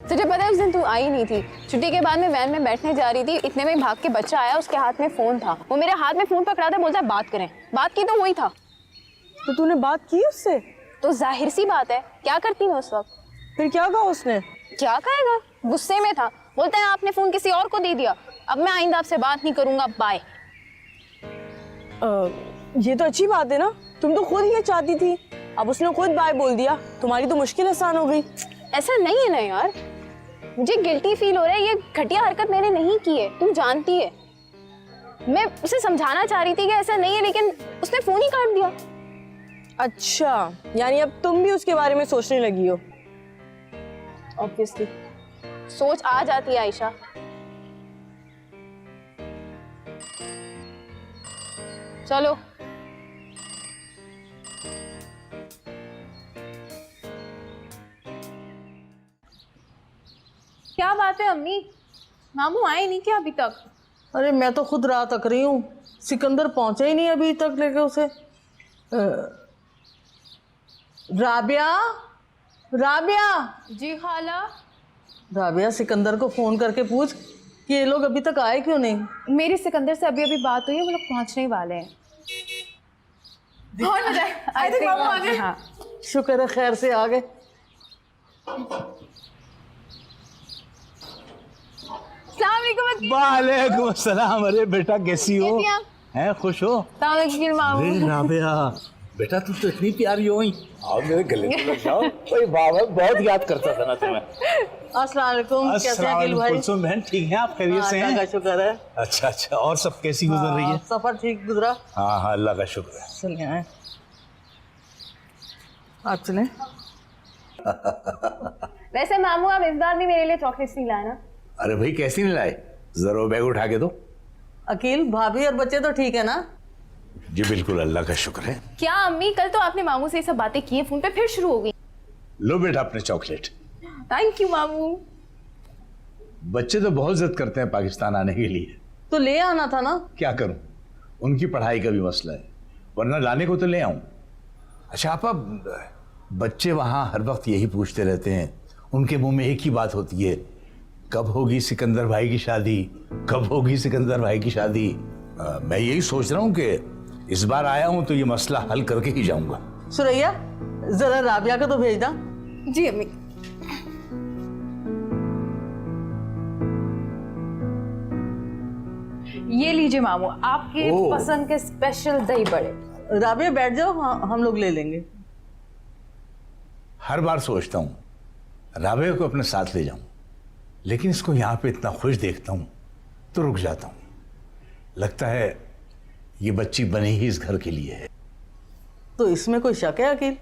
तुझे पता है उस दिन तू आई नहीं थी। छुट्टी के बाद मैं वैन में बैठने जा रही थी, इतने में भाग के बच्चा आया, उसके हाथ में फोन था। वो मेरे हाथ में फोन पकड़ा था, बोलता है बात करें। बात की तो वही था। तो तूने बात की उससे? तो जाहिर सी बात है, क्या करती मैं उस वक्त। फिर क्या कहा उसने? क्या कहेगा, गुस्से में था। बोलता है आपने फोन किसी और को दे दिया, अब मैं आइंदा आपसे बात नहीं करूंगा, बाय। ये तो अच्छी बात है ना, तुम तो खुद ये चाहती थी, अब उसने खुद बाय बोल दिया, तुम्हारी तो मुश्किल आसान हो गई। ऐसा नहीं है ना यार, मुझे गिल्टी फील हो रहा है। ये घटिया हरकत मैंने नहीं की है, तुम जानती है। मैं उसे समझाना चाह रही थी कि ऐसा नहीं है, लेकिन उसने फोन ही काट दिया। अच्छा, यानी अब तुम भी उसके बारे में सोचने लगी हो? ऑब्वियसली सोच आ जाती है आयशा। चलो क्या बात है अम्मी, मामू आए नहीं क्या अभी तक? अरे मैं तो खुद राह तक रही हूँ, सिकंदर पहुंचा ही नहीं अभी तक लेके उसे। राबिया, राबिया। जी खाला। राबिया, सिकंदर को फोन करके पूछ कि ये लोग अभी तक आए क्यों नहीं। मेरी सिकंदर से अभी अभी बात हुई है, वो लोग पहुंचने ही वाले हैं। बहुत मजा आया। I think मामू आ गए। हाँ। शुक्र है खैर से आ गए। वालेकुम अस्सलाम। अरे बेटा कैसी हो? हैं, खुश हो? अरे राबिया बेटा, तुम तो इतनी प्यारी हो ही। आओ मेरे गले में लग जाओ। ओए बाबा, बहुत याद करता था ना तुम्हें। अस्सलाम वालेकुम। कैसे हैं अकील भाई? कुलसुम बहन ठीक है, आप खैरियत से हैं? अल्लाह का शुक्र है। अच्छा अच्छा, और सब कैसी गुजर रही है? सफर ठीक गुजरा। हाँ हाँ, अल्लाह का शुक्र है। चलिए आए, आप चलें। वैसे मामू आप इस बार भी मेरे लिए चॉकलेट्स नहीं लाए ना? अरे भाई कैसी नहीं लाए, जरा बैग उठा के दो। अकील भाभी और बच्चे तो ठीक है ना? जी बिल्कुल, अल्लाह का शुक्र है। क्या अम्मी, कल तो आपने मामू से ये सब बातें की है, फोन पे फिर शुरू हो गई। लो बेटा अपने चॉकलेट। थैंक यू मामू। बच्चे तो बहुत जिद करते हैं पाकिस्तान आने के लिए। तो ले आना था ना। क्या करूं, उनकी पढ़ाई का भी मसला है, वरना लाने को तो ले आऊं। अच्छा आपा, बच्चे वहां हर वक्त यही पूछते रहते हैं, उनके मुंह में एक ही बात होती है, कब होगी सिकंदर भाई की शादी, कब होगी सिकंदर भाई की शादी। मैं यही सोच रहा हूं कि इस बार आया हूं तो ये मसला हल करके ही जाऊंगा। सुरैया, जरा राबिया को तो भेज दा। जी अम्मी। ये लीजिए मामू, आपके पसंद के स्पेशल दही बड़े। राबिया बैठ जाओ, हम लोग ले लेंगे। हर बार सोचता हूं राबिया को अपने साथ ले जाऊं, लेकिन इसको यहां पे इतना खुश देखता हूं तो रुक जाता हूं। लगता है ये बच्ची बनी ही इस घर के लिए है। तो इसमें कोई शक है अकील?